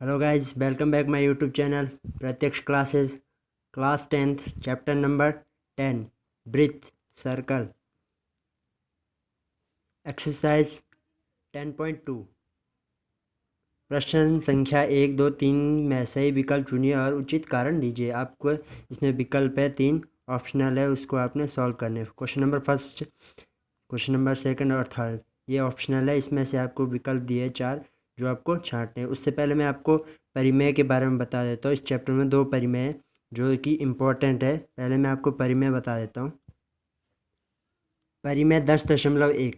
Hello guys, welcome back my YouTube channel Pratyaksh classes. Class 10th chapter number 10 breath circle exercise 10.2। प्रश्न संख्या 1, 2, 3 में सही विकल्प चुनिए और उचित कारण दीजिए। आपको इसमें विकल्प है 3, ऑप्शनल है, उसको आपने सॉल्व करने। Question number first, question number second और थर्ड ये ऑप्शनल है। इसमें से आपको विकल्प दिए 4 जो आपको छांटने हैं। उससे पहले मैं आपको परिमेय के बारे में बता देता हूँ। इस चैप्टर में 2 परिमेय हैं जो कि इम्पोर्टेंट है। पहले मैं आपको परिमेय बता देता हूँ। परिमेय 10.1,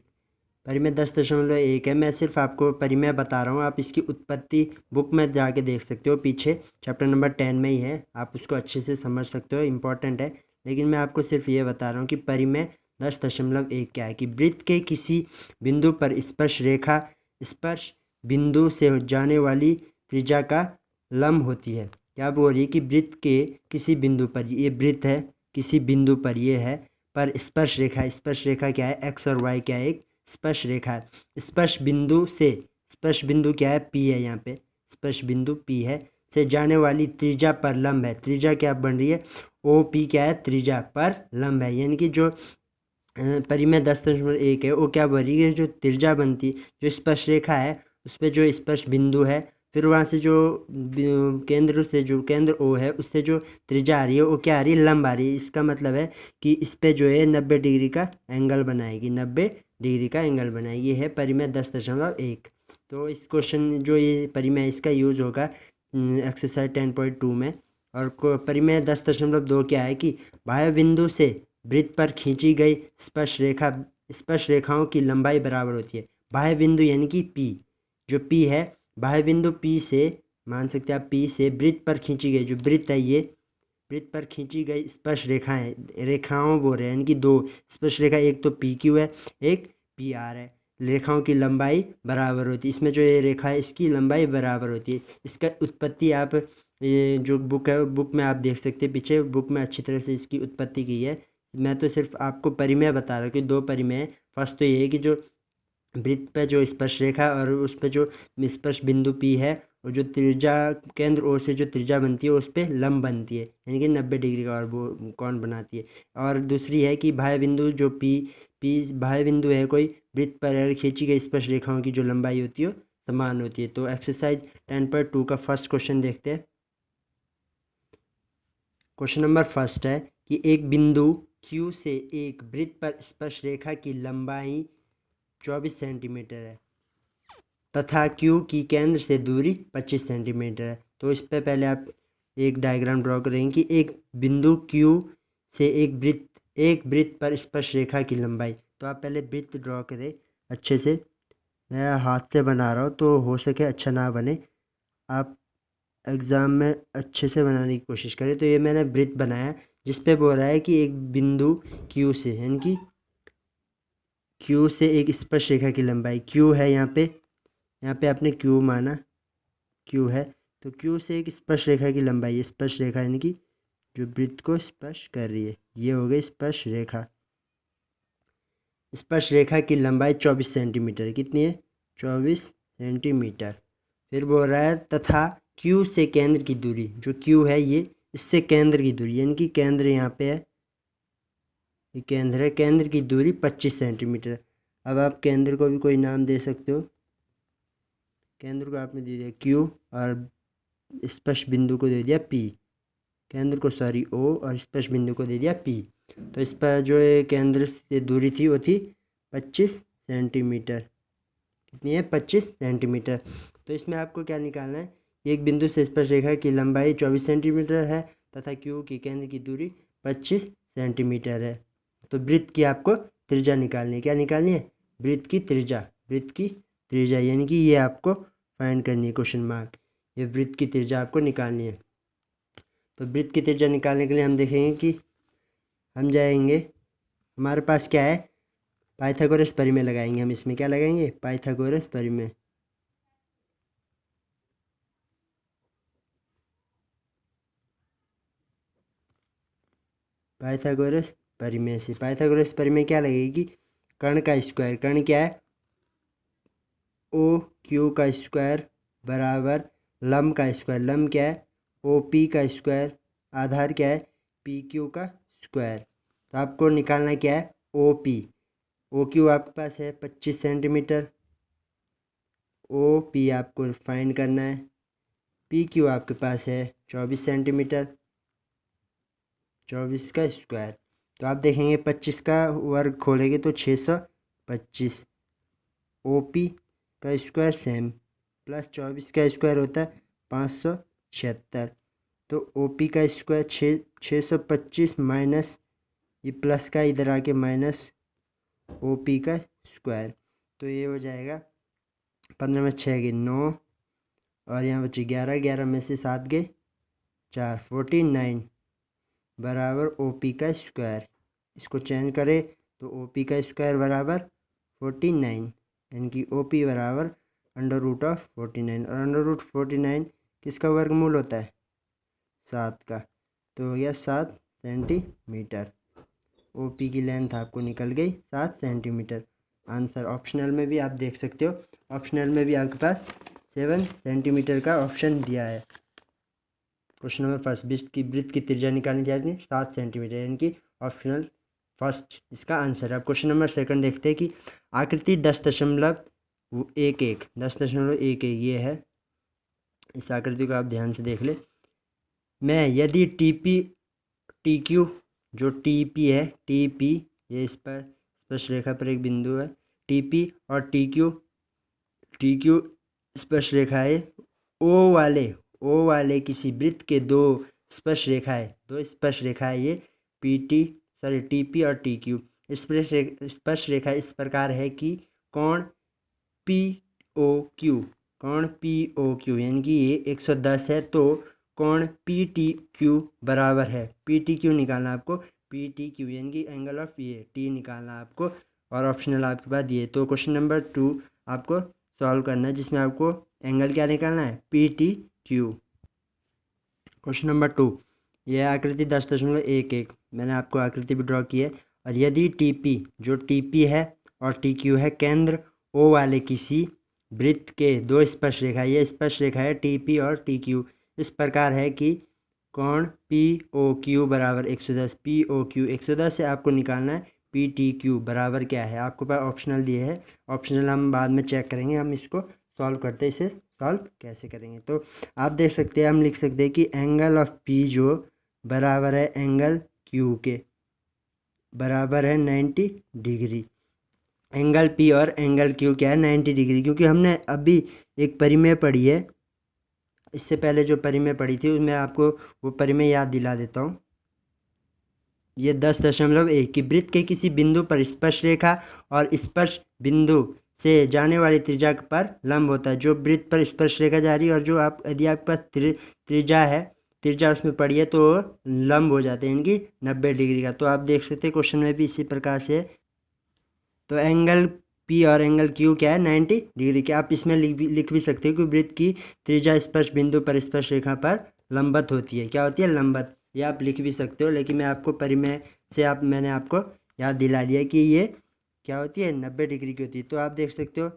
परिमेय 10.1 है। मैं सिर्फ आपको परिमेय बता रहा हूँ, आप इसकी उत्पत्ति बुक में जाके देख सकते हो, पीछे चैप्टर नंबर 10 में ही है, आप उसको अच्छे से समझ सकते हो, इम्पोर्टेंट है। लेकिन मैं आपको सिर्फ ये बता रहा हूँ कि परिमेय 10.1 क्या है कि वृत्त के किसी बिंदु पर स्पर्श बिंदु से जाने वाली त्रिज्या का लंब होती है। क्या बोल रही है कि वृत्त के किसी बिंदु पर, ये वृत्त है, किसी बिंदु पर ये है, पर स्पर्श रेखा क्या है, एक्स और वाई क्या है, एक स्पर्श रेखा है। स्पर्श बिंदु क्या है, पी है, यहाँ पे स्पर्श बिंदु पी है, से जाने वाली त्रिज्या पर लंब है। त्रिज्या क्या बन रही है, ओ पी क्या है, त्रिज्या पर लंब है। यानी कि जो परिमेय 10.1 है वो क्या बन रही है, जो त्रिज्या बनती है, जो स्पर्श रेखा है उस पर जो स्पर्श बिंदु है, फिर वहाँ से जो केंद्र ओ है उससे जो त्रिज्या आ रही है वो क्या आ रही है, लंब आ रही है। इसका मतलब है कि इस पे जो है 90 डिग्री का एंगल बनाएगी, 90 डिग्री का एंगल बनाएगी। ये है परिमेय 10.1। तो इस क्वेश्चन जो ये परिमेय इसका यूज होगा एक्सरसाइज 10.2 में। और परिमेय 10.2 क्या है कि बाह्य बिंदु से वृत्त पर खींची गई स्पर्श रेखाओं की लंबाई बराबर होती है। बाह्य बिंदु यानी कि पी, जो पी है, बाह्य बिंदु पी से, मान सकते हैं आप, पी से वृत्त पर खींची गई, जो वृत्त है ये वृत्त पर खींची गई स्पर्श रेखाओं बोल रहे हैं, यानी कि 2 स्पर्श रेखा, एक तो पी क्यू है, एक पी आर है। रेखाओं की लंबाई बराबर होती है। इसमें जो ये रेखा है इसकी लंबाई बराबर होती है। इसका उत्पत्ति आप ये जो बुक है, बुक में आप देख सकते हैं, पीछे बुक में अच्छी तरह से इसकी उत्पत्ति की है। मैं तो सिर्फ आपको परिमेय बता रहा हूँ कि 2 परिमेय। फर्स्ट तो ये है कि जो वृत्त पे जो स्पर्श रेखा और उस पे जो स्पर्श बिंदु पी है, और जो त्रिज्या केंद्र ओर से जो त्रिज्या बनती है उस पे लंब बनती है, यानी कि 90 डिग्री का और वो कौन बनाती है। और दूसरी है कि बाह्य बिंदु जो पी पी बाह्य बिंदु है कोई, वृत्त पर अगर खींची गई स्पर्श रेखाओं की जो लंबाई होती है वो समान होती है। तो एक्सरसाइज 10.2 का फर्स्ट क्वेश्चन देखते हैं। क्वेश्चन नंबर फर्स्ट है कि एक बिंदु Q से एक वृत्त पर स्पर्श रेखा की लंबाई 24 सेंटीमीटर है तथा Q की केंद्र से दूरी 25 सेंटीमीटर है। तो इस पे पहले आप एक डायग्राम ड्रॉ करेंगे कि एक बिंदु Q से एक वृत्त पर स्पर्श रेखा की लंबाई। तो आप पहले वृत्त ड्रॉ करें अच्छे से। मैं हाथ से बना रहा हूँ तो हो सके अच्छा ना बने, आप एग्ज़ाम में अच्छे से बनाने की कोशिश करें। तो ये मैंने वृत्त बनाया जिस पे बोल रहा है कि एक बिंदु Q से, यानी कि Q से एक स्पर्श रेखा की लंबाई Q है, यहाँ पे आपने Q माना, Q है, तो Q से एक स्पर्श रेखा की लंबाई, स्पर्श रेखा यानी कि जो वृत्त को स्पर्श कर रही है, ये हो गई स्पर्श रेखा। स्पर्श रेखा की लंबाई 24 सेंटीमीटर, कितनी है, 24 सेंटीमीटर। फिर बोल रहा है तथा Q से केंद्र की दूरी, जो Q है ये, इससे केंद्र की दूरी, यानी कि केंद्र यहाँ पे है, ये केंद्र है, केंद्र की दूरी 25 सेंटीमीटर। अब आप केंद्र को भी कोई नाम दे सकते हो। केंद्र को आपने दे दिया Q और स्पर्श बिंदु को दे दिया P, केंद्र को सॉरी O और स्पर्श बिंदु को दे दिया P। तो इस पर जो है केंद्र से दूरी थी वो थी 25 सेंटीमीटर। कितनी है, 25 सेंटीमीटर। तो इसमें आपको क्या निकालना है, एक बिंदु से स्पर्श रेखा की लंबाई 24 सेंटीमीटर है तथा Q की केंद्र की दूरी 25 सेंटीमीटर है। तो वृत्त की आपको त्रिज्या निकालनी है। क्या निकालनी है, वृत्त की त्रिज्या, यानी कि ये आपको फाइंड करनी है, क्वेश्चन मार्क, ये वृत्त की त्रिज्या आपको निकालनी है। तो वृत्त की त्रिज्या निकालने के लिए हम देखेंगे कि हम जाएंगे, हमारे पास क्या है, पाइथागोरस परिमेय लगाएंगे। हम इसमें क्या लगाएंगे, पाइथागोरस परिमेय। पाइथागोरस परिमेय से, पाइथागोरस परिमेय क्या लगेगी, कर्ण का स्क्वायर, कर्ण क्या है, ओ क्यू का स्क्वायर बराबर लंब का स्क्वायर, लंब क्या है ओ पी का स्क्वायर, आधार क्या है पी क्यू का स्क्वायर। तो आपको निकालना क्या है ओ पी, ओ क्यू आपके पास है 25 सेंटीमीटर, ओ पी आपको फाइंड करना है, पी क्यू आपके पास है 24 सेंटीमीटर, 24 का स्क्वायर। तो आप देखेंगे 25 का वर्ग खोलेंगे तो 625, ओ पी का स्क्वायर सेम, प्लस 24 का स्क्वायर होता है 576। तो ओ पी का स्क्वायर 625 माइनस ये प्लस का इधर आके माइनस ओ पी का स्क्वायर। तो ये हो जाएगा 15 में 6 गए 9 और यहाँ बचे 11, 11 में से 7 गए 4, 49 बराबर ओ पी का स्क्वायर। इसको चेंज करें तो ओ पी का स्क्वायर बराबर 49, यानी कि ओ पी बराबर √49, और √49 किसका वर्गमूल होता है 7 का। तो हो गया 7 सेंटीमीटर। ओ पी की लेंथ आपको निकल गई 7 सेंटीमीटर। आंसर ऑप्शनल में भी आप देख सकते हो, ऑप्शनल में भी आपके पास 7 सेंटीमीटर का ऑप्शन दिया है। क्वेश्चन नंबर फर्स्ट, वृत्त की त्रिज्या निकालनी चाहिए 7 सेंटीमीटर, यानी कि ऑप्शनल फर्स्ट इसका आंसर है। अब क्वेश्चन नंबर सेकंड देखते हैं कि आकृति 10.11 ये है। इस आकृति को आप ध्यान से देख ले। मैं यदि टी क्यू जो टी पी है, टी पी ये इस पर स्पर्श रेखा पर एक बिंदु है, टी पी और टी क्यू स्पर्श रेखाएं ओ वाले किसी वृत्त के दो स्पर्श रेखाएं ये टी पी और टी क्यू स्पर्श रेखा इस प्रकार है कि कोण पी ओ क्यू यानी कि ये 110 है, तो कोण पी टी क्यू बराबर है, पी टी क्यू निकालना आपको, पी टी क्यू यानी कि एंगल ऑफ ये टी निकालना आपको, और ऑप्शनल आपके पास ये। तो क्वेश्चन नंबर 2 आपको सॉल्व करना है, जिसमें आपको एंगल क्या निकालना है P T Q. Question number 2, यह आकृति 10.11 मैंने आपको आकृति भी ड्रॉ की है, और यदि टी पी जो टी पी है और टी क्यू है केंद्र ओ वाले किसी वृत्त के दो स्पर्श रेखा, ये स्पर्श रेखा है टी पी और टी क्यू इस प्रकार है कि कोण पी ओ क्यू बराबर 110, पी ओ क्यू 110 से आपको निकालना है पी टी क्यू बराबर क्या है। आपको पास ऑप्शनल दिए है, ऑप्शनल हम बाद में चेक करेंगे, हम इसको सॉल्व करते हैं, इसे सॉल्व कैसे करेंगे। तो आप देख सकते हैं, हम लिख सकते हैं कि एंगल ऑफ पी जो बराबर है एंगल क्यू के बराबर है 90 डिग्री। एंगल पी और एंगल क्यू क्या है 90 डिग्री, क्योंकि हमने अभी एक परिमेय पढ़ी है, इससे पहले जो परिमेय पढ़ी थी उसमें आपको वो परिमेय याद दिला देता हूँ। ये 10.1 की वृत्त के किसी बिंदु पर स्पर्श रेखा और स्पर्श बिंदु से जाने वाली त्रिज्या पर लंब होता है। जो वृत्त पर स्पर्श रेखा जा रही है और जो आप यदि आपके पास त्रिज्या उसमें पड़ी है तो लंब हो जाते हैं इनकी 90 डिग्री का। तो आप देख सकते हैं क्वेश्चन में भी इसी प्रकार से। तो एंगल पी और एंगल क्यू क्या है 90 डिग्री के। आप इसमें लिख भी सकते हो कि वृत्त की त्रिज्या स्पर्श बिंदु पर स्पर्श रेखा पर लंबवत होती है। क्या होती है लंबवत, ये आप लिख भी सकते हो, लेकिन मैं आपको परिमेय से मैंने आपको याद दिला दिया कि ये क्या होती है 90 डिग्री की होती है। तो आप देख सकते हो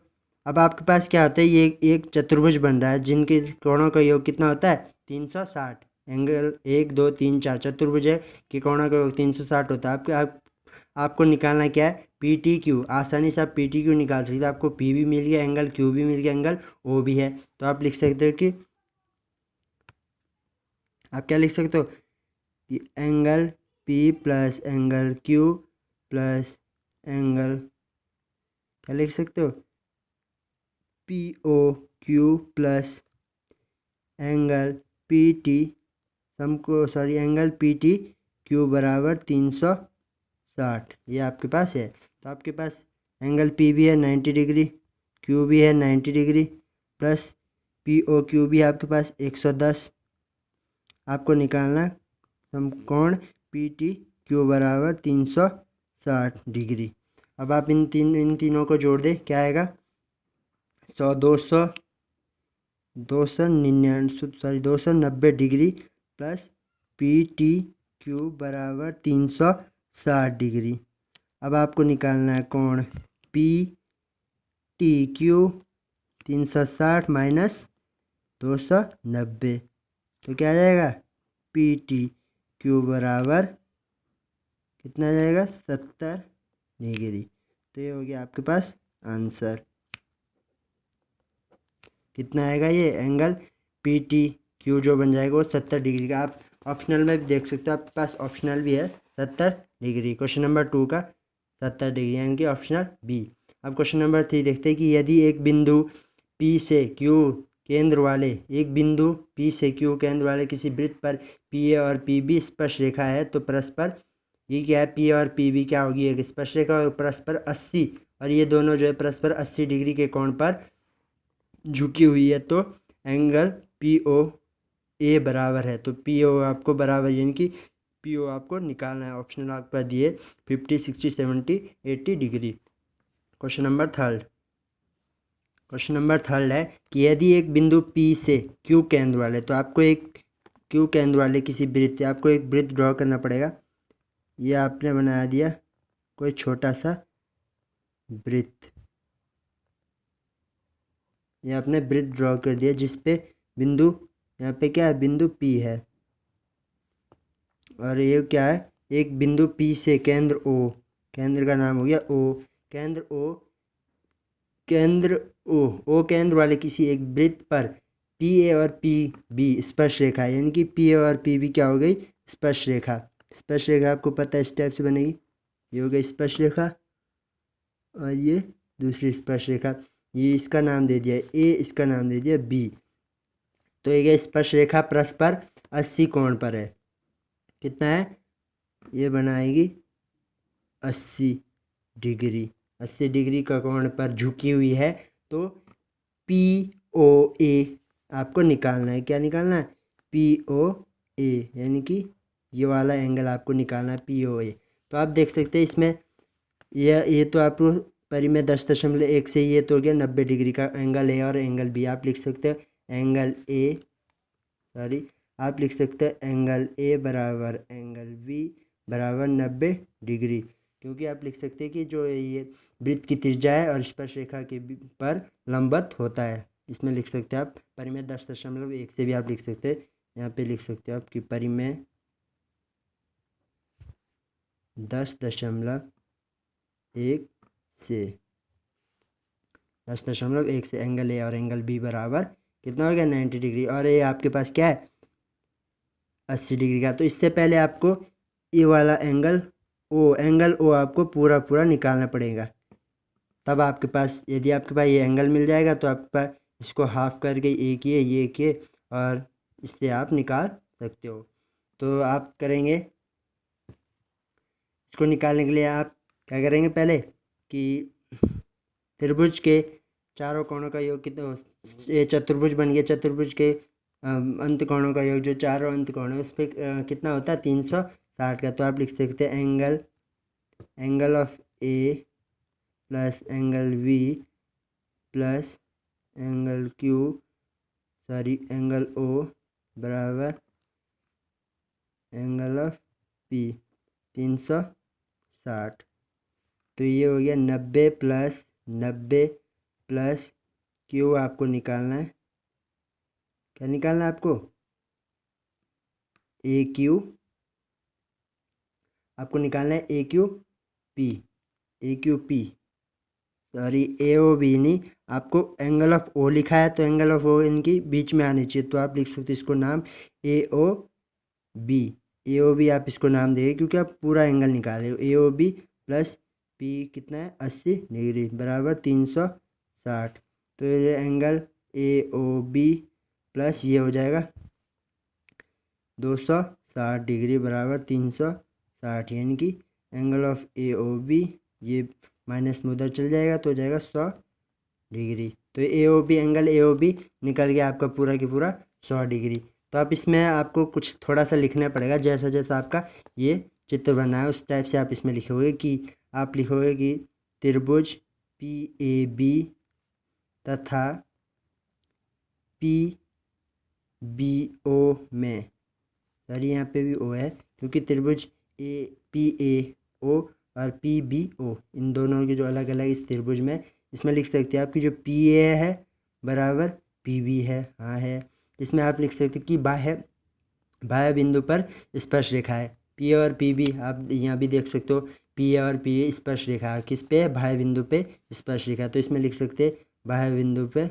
अब आपके पास क्या होता है, ये एक चतुर्भुज बन रहा है जिनके कोणों का योग कितना होता है 360। एंगल 1 2 3 4 चतुर्भुज है कि कोणों का योग 360 होता है। आपको निकालना क्या है पी टी क्यू। आसानी से आप पी टी क्यू निकाल सकते हैं, आपको पी भी मिल गया, एंगल क्यू भी मिल गया, एंगल ओ भी है। तो आप लिख सकते हो कि आप क्या लिख सकते हो कि angle P plus angle Q plus angle क्या लिख सकते हो P O Q plus angle P T angle P T Q बराबर 360, ये आपके पास है। तो आपके पास एंगल पी भी है 90 डिग्री, क्यू भी है 90 degree, plus P O Q भी आपके पास 110। आपको निकालना समकोण पी टी क्यू बराबर 360 डिग्री। अब आप इन तीनों को जोड़ दें, क्या आएगा 290 degree plus P T Q बराबर 360 डिग्री। अब आपको निकालना है कोण पी टी क्यू 360 माइनस 290। तो क्या आ जाएगा, PTQ बराबर कितना आ जाएगा, 70 डिग्री। तो ये हो गया आपके पास आंसर। कितना आएगा ये एंगल PTQ जो बन जाएगा वो 70 डिग्री का। आप ऑप्शनल में भी देख सकते हो, आपके पास ऑप्शनल भी है 70 डिग्री। क्वेश्चन नंबर 2 का 70 डिग्री यानी कि ऑप्शनल बी। अब क्वेश्चन नंबर 3 देखते हैं कि यदि एक बिंदु P से Q केंद्र वाले किसी वृत्त पर PA और PB स्पर्श रेखा है तो परस्पर, ये क्या है, PA और PB क्या होगी, एक स्पर्श रेखा और परस्पर 80, और ये दोनों जो है परस्पर 80 डिग्री के कोण पर झुकी हुई है, तो एंगल POA बराबर है। तो PO आपको बराबर यानी कि PO आपको निकालना है। ऑप्शनल आपके पास दिए 50, 60, 70, 80 डिग्री। क्वेश्चन नंबर थर्ड है कि यदि एक बिंदु P से Q केंद्र वाले, तो आपको एक Q केंद्र वाले किसी वृत्त, आपको एक वृत्त ड्रॉ करना पड़ेगा। ये आपने बना दिया कोई छोटा सा वृत्त, ये आपने वृत्त ड्रॉ कर दिया जिस पे बिंदु, यहाँ पे क्या है, बिंदु P है, और ये क्या है, एक बिंदु P से केंद्र O, केंद्र का नाम हो गया O, केंद्र O केंद्र वाले किसी एक वृत्त पर PA और PB स्पर्श रेखा है, यानी कि PA और PB क्या हो गई, स्पर्श रेखा। स्पर्श रेखा आपको पता है इस टाइप से बनेगी, ये हो गई स्पर्श रेखा और ये दूसरी स्पर्श रेखा। ये इसका नाम दे दिया A, इसका नाम दे दिया B। तो ये स्पर्श रेखा परस्पर 80 कोण पर है। कितना है, ये बनाएगी 80 डिग्री, 80 डिग्री का कोण पर झुकी हुई है। तो POA आपको निकालना है। क्या निकालना है, POA, यानी कि ये वाला एंगल आपको निकालना है POA। तो आप देख सकते हैं इसमें ये तो आपको परिमेय 10.1 से ये तो हो गया 90 डिग्री का एंगल ए और एंगल बी। आप लिख सकते हो आप लिख सकते हैं एंगल ए बराबर एंगल बी बराबर 90 डिग्री, क्योंकि आप लिख सकते हैं कि जो ये वृत्त की त्रिज्या है और स्पर्श रेखा के पर लंबवत होता है। इसमें लिख सकते हैं आप परिमेय 10.1 से भी आप लिख सकते हैं। यहाँ पे लिख सकते हो आपकी परिमेय 10.1 से 10.1 से एंगल ए और एंगल बी बराबर कितना हो गया, 90 डिग्री, और ये आपके पास क्या है 80 डिग्री का। तो इससे पहले आपको ये वाला एंगल ओ आपको पूरा निकालना पड़ेगा। तब आपके पास, यदि आपके पास ये एंगल मिल जाएगा तो आपके पास इसको हाफ करके एक ये और इससे आप निकाल सकते हो। तो आप करेंगे, इसको निकालने के लिए आप क्या करेंगे, पहले कि त्रिभुज के चारों कोणों का योग कितना, ये चतुर्भुज बन गया, चतुर्भुज के अंत कोणों का योग जो चारों अंत कोण है उस पर कितना होता है 360 का। तो आप लिख सकते हैं angle of A plus angle B plus angle angle O बराबर एंगल ऑफ पी 360। तो ये हो गया 90 प्लस क्यू आपको निकालना है। क्या निकालना है आपको, AQ आपको निकालना है AQP सॉरी AOB नहीं, आपको एंगल ऑफ O लिखा है तो एंगल ऑफ O इनकी बीच में आनी चाहिए। तो आप लिख सकते हैं इसको नाम AOB आप इसको नाम देंगे क्योंकि आप पूरा एंगल निकाल रहे हो। AOB प्लस P कितना है 80 डिग्री बराबर 360। तो ये एंगल AOB प्लस ये हो जाएगा 260 डिग्री बराबर 360, यानी कि एंगल ऑफ AOB ये माइनस में उधर चल जाएगा तो हो जाएगा 100 डिग्री। तो एंगल AOB निकल गया आपका पूरा की पूरा 100 डिग्री। तो आप इसमें आपको कुछ थोड़ा सा लिखना पड़ेगा, जैसा जैसा आपका ये चित्र बना है उस टाइप से आप इसमें लिखोगे कि त्रिभुज PAB तथा PBO में, सॉरी यहाँ पे भी O है क्योंकि त्रिभुज PAO और PBO इन दोनों की जो अलग अलग इस त्रिभुज में, इसमें लिख सकते हैं आपकी जो PA है बराबर PB है, हाँ है, इसमें आप लिख सकते हो कि बाह्य बिंदु पर स्पर्श रेखा है। पी और पी भी आप यहाँ भी देख सकते हो, पी और पी स्पर्श रेखा किस पे है, बाह्य बिंदु पे स्पर्श रेखा। तो इसमें लिख सकते हैं बाह्य बिंदु पे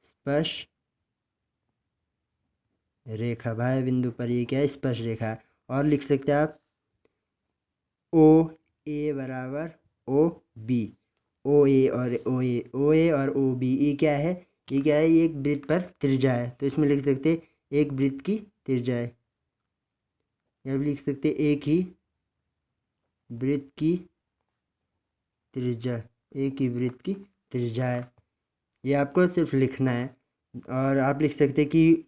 स्पर्श रेखा, बाह्य बिंदु पर ये क्या है, स्पर्श रेखा। और लिख सकते हैं आप ओ ए बराबर ओ बी, ओ ए और ओ बी, ये क्या है, ये एक वृत्त पर त्रिज्या है। तो इसमें लिख सकते हैं एक वृत्त की त्रिज्या है, या लिख सकते हैं एक ही वृत्त की त्रिज्या, एक ही वृत्त की त्रिज्या है। ये आपको सिर्फ लिखना है। और आप लिख सकते हैं कि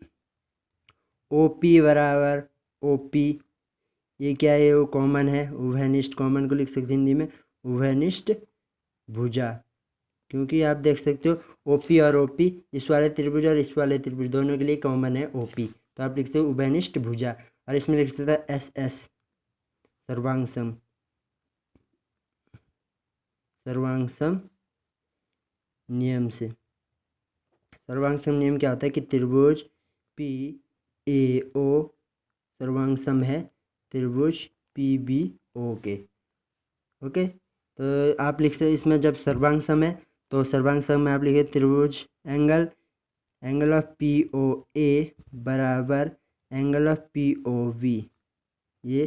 ओ पी बराबर ओ पी, ये क्या है, वो कॉमन है, उभयनिष्ठ। कॉमन को लिख सकते हैं हिंदी में उभयनिष्ठ भुजा, क्योंकि आप देख सकते हो ओपी और ओपी इस वाले त्रिभुज और इस वाले त्रिभुज दोनों के लिए कॉमन है ओपी। तो आप लिख सकते हो उभयनिष्ठ भुजा। और इसमें लिख सकते हैं एस एस, सर्वांगसम, सर्वांगसम नियम से। सर्वांगसम नियम क्या होता है कि त्रिभुज पी ए ओ सर्वांगसम है त्रिभुज पी बी ओ के। ओके, तो आप लिख सकते इसमें जब सर्वांगसम है तो सर्वांगसम में आप लिखे त्रिभुज angle of P O A बराबर angle of P O V, ये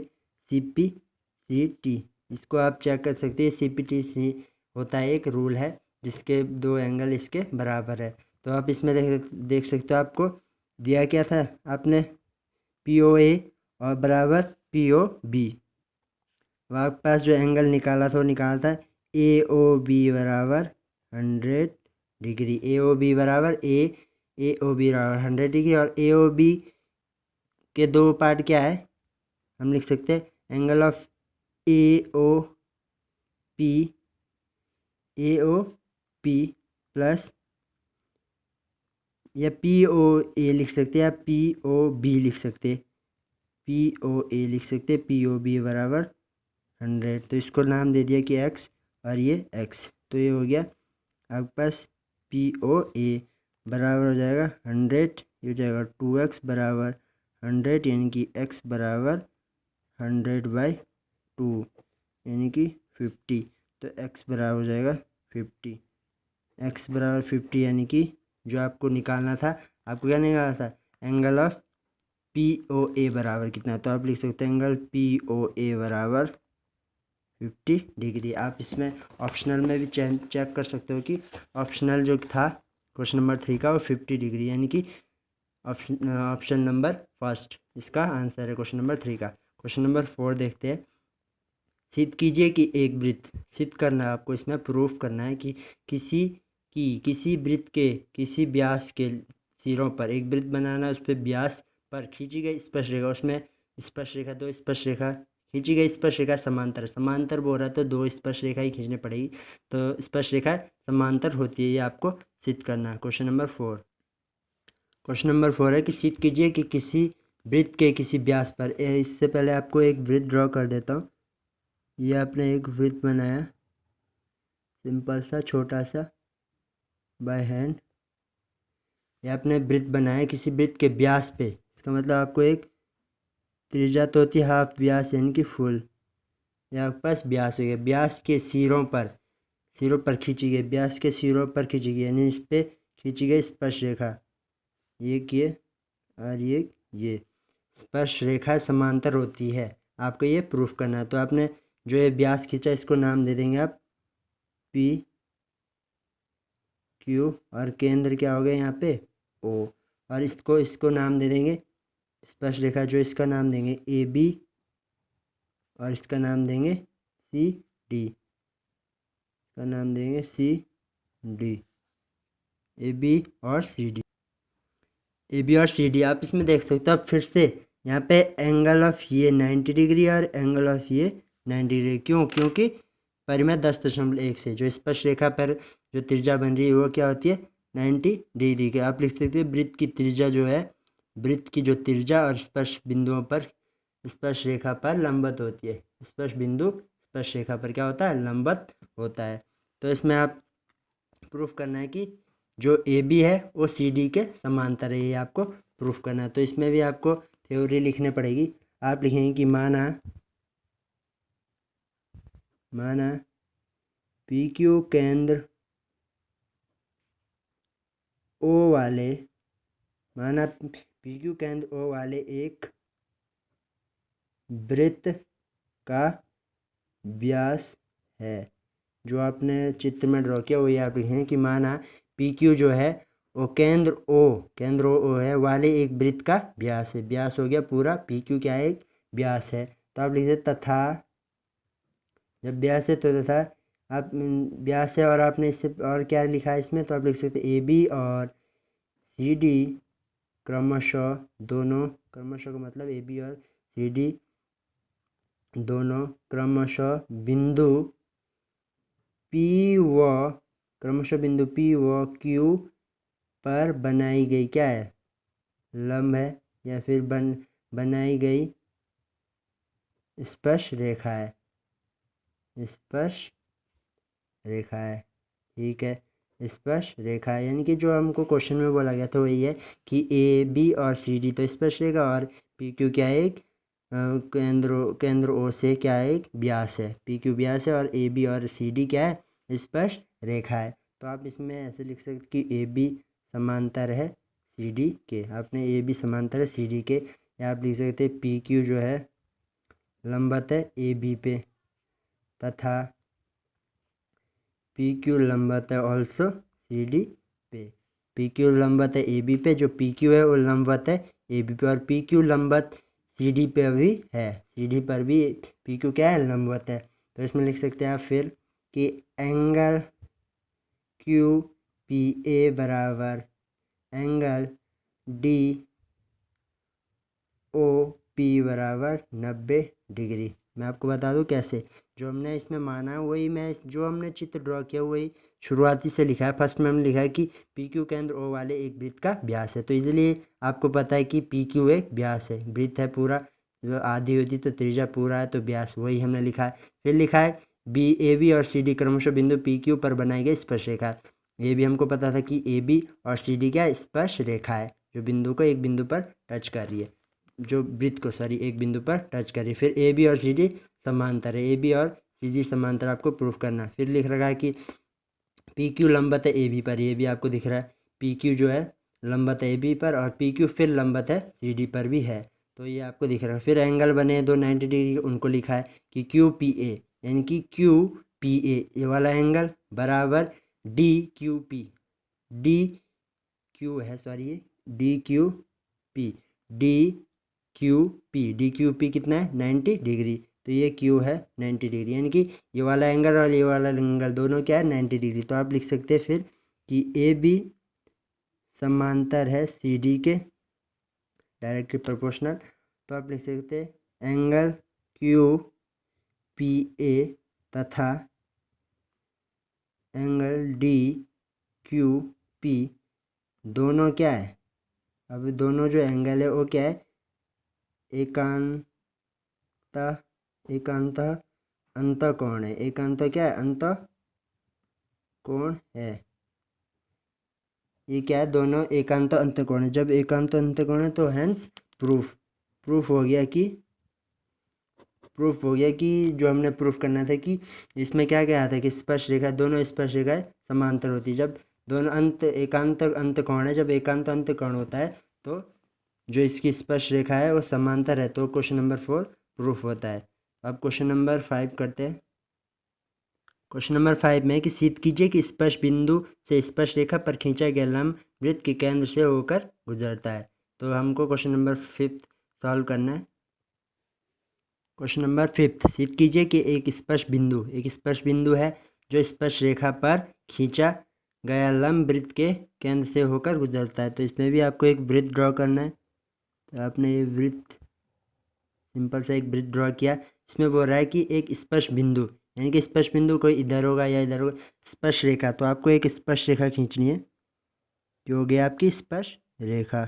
सी पी सी टी। इसको आप चेक कर सकते हैं, सी पी टी सी होता है, एक रूल है जिसके दो एंगल इसके बराबर है। तो आप इसमें देख सकते हो आपको दिया क्या था आपने, पी ओ ए और बराबर पी ओ बी। आपके पास जो एंगल निकाला था वो निकाला था ए ओ बी बराबर 100 डिग्री, ए ओ बी बराबर ए ओ बी बराबर 100 डिग्री। और ए ओ बी के दो पार्ट क्या है, हम लिख सकते हैं angle of A O P plus, या पी ओ ए लिख सकते हैं या पी ओ बी लिख सकते हैं, पी ओ ए लिख सकते हैं, पी ओ बी बराबर 100। तो इसको नाम दे दिया कि एक्स और ये एक्स। तो ये हो गया आपके पास पी ओ ए बराबर हो जाएगा 100, ये हो जाएगा 2x बराबर 100, यानी कि x बराबर 100/2 यानी कि 50। तो x बराबर हो जाएगा 50, x बराबर 50 यानी कि जो आपको निकालना था, आपको क्या निकालना था, angle of P O A बराबर कितना। तो आप लिख सकते हैं एंगल पी ओ ए बराबर 50 डिग्री। आप इसमें ऑप्शनल में भी चेक कर सकते हो कि ऑप्शनल जो था क्वेश्चन नंबर 3 का वो 50 डिग्री, यानी कि ऑप्शन नंबर फर्स्ट इसका आंसर है क्वेश्चन नंबर 3 का। क्वेश्चन नंबर 4 देखते हैं। सिद्ध कीजिए कि एक वृत्त, सिद्ध करना है आपको, इसमें प्रूफ करना है कि किसी वृत्त के किसी व्यास के सिरों पर एक वृत्त बनाना, उस पर व्यास पर खींची गई स्पर्श रेखा, उसमें स्पर्श रेखा, दो स्पर्श रेखा खींची गई, स्पर्श रेखा समांतर बोल रहा है तो दो स्पर्श रेखा ही खींचनी पड़ेगी। तो स्पर्श रेखा समांतर होती है, ये आपको सिद्ध करना है। क्वेश्चन नंबर 4, क्वेश्चन नंबर 4 है कि सिद्ध कीजिए कि किसी वृत्त के किसी व्यास पर, इससे पहले आपको एक वृत्त ड्रॉ कर देता हूँ। ये आपने एक वृत्त बनाया सिंपल सा छोटा सा बाय हैंड, ये आपने वृत्त बनाया किसी वृत्त के व्यास पे, इसका मतलब आपको एक त्रिज्या तो होती है हाफ व्यास यानी कि फुल, या आपके पास व्यास हो गया, व्यास के सिरों पर खींची गई, व्यास के सिरों पर खींची गई यानी इस पर खींची गई स्पर्श रेखा, ये और ये स्पर्श रेखा समांतर होती है, आपको ये प्रूफ करना है। तो आपने जो ये व्यास खींचा इसको नाम दे देंगे आप पी क्यू, और केंद्र क्या हो गया यहाँ पे ओ, और इसको नाम दे देंगे स्पर्श रेखा, जो इसका नाम देंगे ए बी और इसका नाम देंगे सी डी, इसका नाम देंगे सी डी, ए बी और सी डी, ए बी और सी डी। आप इसमें देख सकते हो आप फिर से यहाँ पे एंगल ऑफ ये 90 डिग्री और एंगल ऑफ ये 90 डिग्री, क्योंकि परिमेय 10.1 से जो स्पर्श रेखा पर जो त्रिज्या बन रही है वो क्या होती है 90 डिग्री की। आप लिख सकते हैं वृत्त की त्रिज्या जो है, वृत्त की जो त्रिज्या और स्पर्श बिंदुओं पर स्पर्श रेखा पर लंबवत होती है, स्पर्श बिंदु स्पर्श रेखा पर क्या होता है, लंबवत होता है। तो इसमें आप प्रूफ करना है कि जो ए बी है वो सी डी के समांतर है, ये आपको प्रूफ करना है। तो इसमें भी आपको थ्योरी लिखनी पड़ेगी। आप लिखेंगे कि माना पी क्यू केंद्र ओ वाले पी क्यू केंद्र ओ वाले एक वृत्त का व्यास है। जो आपने चित्र में ड्रॉ किया वही आप लिखें कि माना पी क्यू जो है वो केंद्र ओ है वाले एक वृत्त का व्यास है। व्यास हो गया पूरा, पी क्यू क्या है, एक व्यास है। तो आप लिख सकते तथा, जब व्यास है तो तथा आप व्यास है और आपने इससे और क्या लिखा है इसमें, तो आप लिख सकते ए बी और सी डी क्रमशः दोनों, क्रमशः का मतलब ए बी और सी डी दोनों क्रमशः बिंदु पी व क्यू पर बनाई गई क्या है, लंब है, या फिर बनाई गई स्पर्श रेखा है, ठीक है। स्पर्श रेखा है, यानी कि जो हमको क्वेश्चन में बोला गया था वही है कि ए बी और सी डी तो स्पर्श रेखा और पी क्यू क्या है, एक केंद्र ओ से क्या है, एक व्यास है। पी क्यू व्यास है और ए बी और सी डी क्या है, स्पर्श रेखा है। तो आप इसमें ऐसे लिख सकते कि ए बी समांतर है सी डी के, आपने ए बी समांतर है सी डी के, या आप लिख सकते पी क्यू जो है लंबवत है ए बी पे तथा पी क्यू लंबवत है ऑल्सो सी डी पे। पी क्यू लंबवत है ए बी पे, जो पी क्यू है वो लंबवत है ए बी पे, और पी क्यू लंबवत सी डी पे भी है, सी डी पर भी पी क्यू क्या है, लंबवत है। तो इसमें लिख सकते हैं आप फिर कि एंगल क्यू पी ए बराबर एंगल डी ओ पी बराबर 90 डिग्री। मैं आपको बता दूं कैसे, जो हमने इसमें माना है वही मैं, जो हमने चित्र ड्रॉ किया वही शुरुआती से लिखा है। फर्स्ट में हमने लिखा है कि पी क्यू केंद्र ओ वाले एक वृत्त का व्यास है, तो इसलिए आपको पता है कि पी क्यू एक व्यास है, वृत्त है पूरा, जो आधी होती तो त्रिज्या पूरा है तो व्यास, वही हमने लिखा है। फिर लिखा है बी ए बी और सी डी क्रमशः बिंदु पी क्यू पर बनाई गई स्पर्श रेखा। ये भी हमको पता था कि ए बी और सी डी क्या स्पर्श रेखा है, जो बिंदु को एक बिंदु पर टच कर रही है, जो वृत्त को एक बिंदु पर टच करिए। फिर ए बी और सी डी समांतर है, ए बी और सी डी समांतर आपको प्रूफ करना है। फिर लिख रखा है कि पी क्यू लंबवत है ए बी पर, ये भी आपको दिख रहा है पी क्यू जो है लंबवत है ए बी पर, और पी क्यू फिर लंबवत है सी डी पर भी है, तो ये आपको दिख रहा है। फिर एंगल बने दो 90 डिग्री, उनको लिखा है कि क्यू पी ए, यानी कि क्यू पी ए ये वाला एंगल बराबर D Q P, D Q है sorry D Q P, D Q P कितना है 90 डिग्री, तो ये क्यू है 90 डिग्री, यानी कि ये वाला एंगल और ये वाला एंगल दोनों क्या है 90 डिग्री। तो आप लिख सकते हैं फिर कि ए बी समांतर है सी डी के, डायरेक्टली प्रोपोर्शनल। तो आप लिख सकते हैं एंगल क्यू पी ए तथा एंगल डी क्यू पी दोनों क्या है, अब दोनों जो एंगल है वो क्या है, एकांत अंतःकोण है, एकांत क्या है, अंतःकोण है। ये क्या है, दोनों एकांत अंतःकोण है। जब एकांत अंतःकोण है तो हेंस प्रूफ हो गया कि जो हमने प्रूफ करना था कि इसमें क्या क्या था कि स्पर्श रेखा, दोनों स्पर्श रेखाएं समांतर होती है जब दोनों एकांत अंतःकोण है। जब एकांत अंतःकोण होता है तो जो इसकी स्पर्श रेखा है वो समांतर है, तो क्वेश्चन नंबर 4 प्रूफ होता है। अब क्वेश्चन नंबर 5 करते हैं। क्वेश्चन नंबर 5 में कि सिद्ध कीजिए कि स्पर्श बिंदु से स्पर्श रेखा पर खींचा गया लंब वृत्त के केंद्र से होकर गुजरता है। तो हमको क्वेश्चन नंबर 5 सॉल्व करना है। क्वेश्चन नंबर 5, सिद्ध कीजिए कि एक स्पर्श बिंदु है जो स्पर्श रेखा पर खींचा गया लंब वृत्त के केंद्र से होकर गुजरता है। तो इसमें भी आपको एक वृत्त ड्रॉ करना है। तो आपने ये वृत्त, सिंपल सा एक वृत्त ड्रॉ किया। इसमें बोल रहा है कि एक स्पर्श बिंदु, यानी कि स्पर्श बिंदु कोई इधर होगा या इधर होगा, स्पर्श रेखा, तो आपको एक स्पर्श रेखा खींचनी है जो हो गया आपकी स्पर्श रेखा।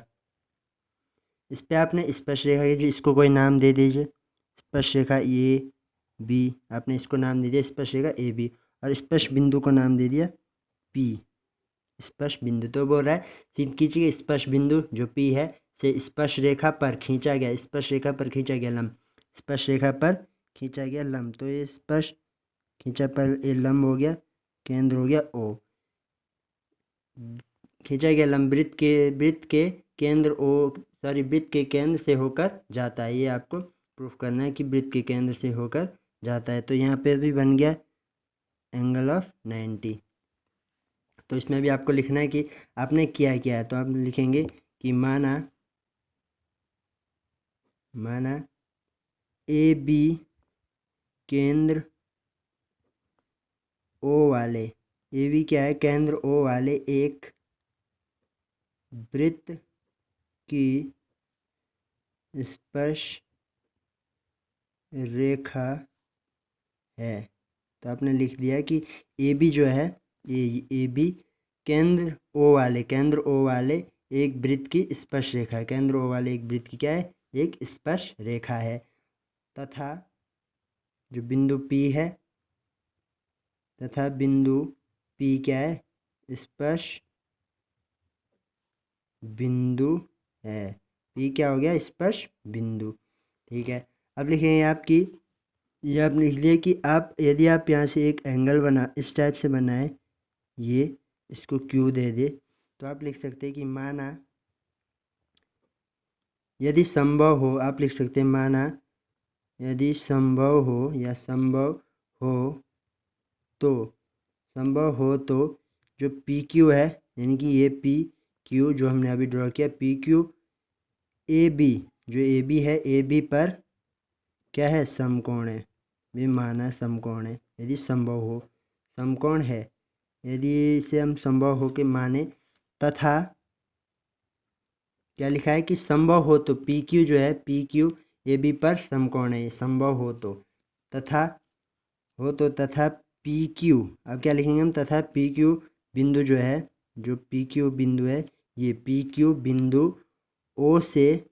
इस पर आपने स्पर्श रेखा खींची, इसको कोई नाम दे दीजिए, स्पर्श रेखा ए बी, आपने इसको नाम दे दिया स्पर्श रेखा ए बी, और स्पर्श बिंदु को नाम दे दिया पी। स्पर्श बिंदु। तो बोल रहा है सीध खींचिए स्पर्श बिंदु जो P है से स्पर्श रेखा पर खींचा गया, स्पर्श रेखा पर खींचा गया लंब, स्पर्श रेखा पर खींचा गया लंब। तो ये स्पर्श खींचा पर ये लंब हो गया, केंद्र हो गया O। खींचा गया लंब वृत्त के केंद्र वृत्त के केंद्र से होकर जाता है। ये आपको प्रूफ करना है कि वृत्त के केंद्र से होकर जाता है। तो यहाँ पे भी बन गया एंगल ऑफ 90। तो इसमें भी आपको लिखना है कि आपने क्या है। तो आप लिखेंगे कि माना ए बी केंद्र ओ वाले, ए बी क्या है, केंद्र ओ वाले एक वृत्त की स्पर्श रेखा है। तो आपने लिख दिया कि ए बी जो है ए बी केंद्र ओ वाले एक वृत्त की स्पर्श रेखा है। केंद्र ओ वाले एक वृत्त की क्या है, एक स्पर्श रेखा है। तथा जो बिंदु P है, तथा बिंदु P क्या है, स्पर्श बिंदु है। P क्या हो गया, स्पर्श बिंदु। ठीक है, अब लिखेंगे आपकी, ये आप लिख लिए कि आप यदि आप यहाँ से एक एंगल इस टाइप से बनाए, ये इसको Q दे दे, तो आप लिख सकते हैं कि माना यदि संभव हो, आप लिख सकते हैं माना यदि संभव हो या संभव हो तो जो PQ है, यानी कि ये PQ जो हमने अभी ड्रॉ किया, PQ AB जो AB है, AB पर क्या है, समकोण है। भी माना समकोण है, यदि संभव हो, समकोण है, यदि इसे हम संभव हो के माने। तथा क्या लिखा है कि संभव हो तो PQ जो है, PQ AB पर समकोण है, संभव हो तो। तथा PQ, अब क्या लिखेंगे हम, तथा PQ बिंदु जो है, जो PQ बिंदु है, ये PQ बिंदु O से,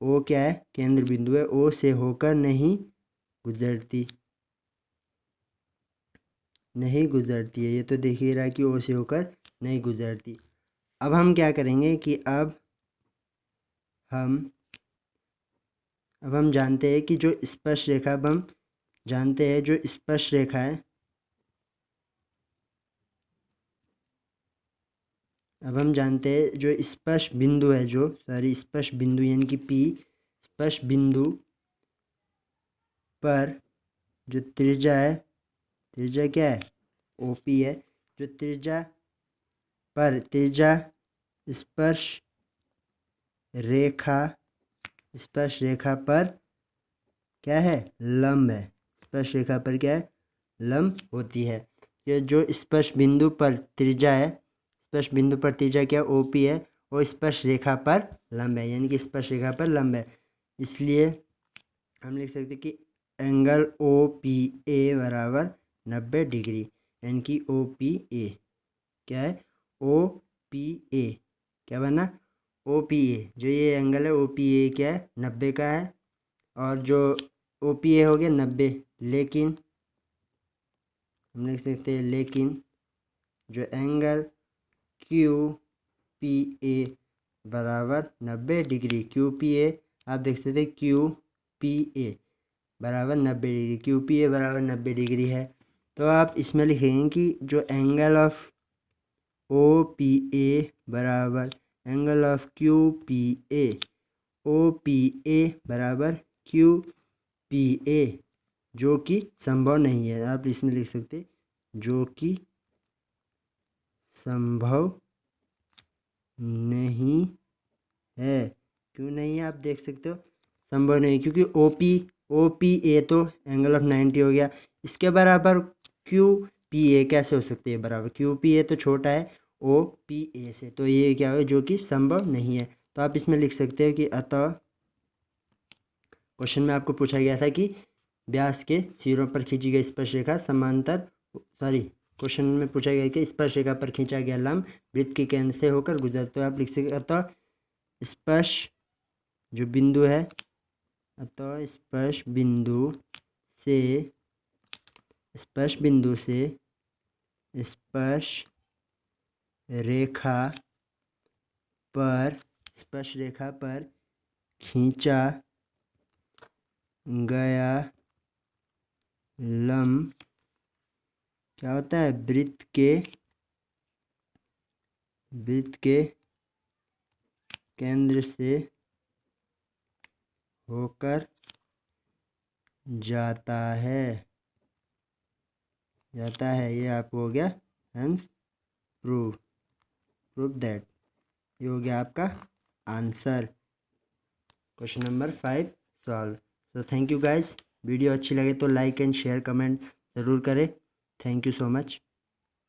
O क्या है, केंद्र बिंदु है, O से होकर नहीं गुजरती है। ये तो देख ही रहा है कि O से होकर नहीं गुजरती। अब हम क्या करेंगे कि अब हम जानते हैं कि जो स्पर्श रेखा, अब हम जानते हैं जो स्पर्श रेखा है, अब हम जानते हैं जो स्पर्श बिंदु है, स्पर्श बिंदु यानी कि P, स्पर्श बिंदु पर जो त्रिज्या है, त्रिज्या क्या है, OP है, जो त्रिज्या स्पर्श रेखा पर क्या है, लंब है। स्पर्श रेखा पर क्या है, लंब होती है। ये जो स्पर्श बिंदु पर त्रिज्या है, स्पर्श बिंदु पर त्रिज्या क्या OP है, वो स्पर्श रेखा पर लंब है, यानी कि स्पर्श रेखा पर लंब है। इसलिए हम लिख सकते हैं कि एंगल OPA बराबर 90 डिग्री, यानी कि OPA क्या है, OPA क्या बना, OPA जो ये एंगल है OPA क्या है, 90 का है। और जो OPA हो गया 90, लेकिन हम लिख सकते हैं लेकिन जो एंगल QPA बराबर 90 डिग्री, QPA आप देख सकते हैं QPA बराबर 90 डिग्री, QPA बराबर 90 डिग्री है। तो आप इसमें लिखेंगे कि जो एंगल ऑफ OPA बराबर एंगल ऑफ QPA, OPA बराबर QPA जो कि संभव नहीं है। आप इसमें लिख सकते जो कि संभव नहीं है। क्यों नहीं है, आप देख सकते हो संभव नहीं, क्योंकि OPA तो एंगल ऑफ 90 हो गया, इसके बराबर QPA कैसे हो सकती है बराबर, QPA तो छोटा है OPA से, तो ये क्या हो, जो कि संभव नहीं है। तो आप इसमें लिख सकते हो कि अतः क्वेश्चन में आपको पूछा गया था कि व्यास के सिरों पर खींची गई स्पर्श रेखा क्वेश्चन में पूछा गया कि स्पर्श रेखा पर खींचा गया लंब वृत्त के केंद्र से होकर गुजरता, तो आप लिख सकते अतः स्पर्श जो बिंदु है, अतः स्पर्श बिंदु से स्पर्श रेखा पर, स्पर्श रेखा पर खींचा गया लंब क्या होता है, वृत्त के केंद्र से होकर जाता है ये आपको हो गया हेंस प्रूव दैट। ये हो गया आपका answer. Question number 5 solve. So thank you guys. Video अच्छी लगे तो लाइक एंड शेयर कमेंट ज़रूर करें। Thank you so much.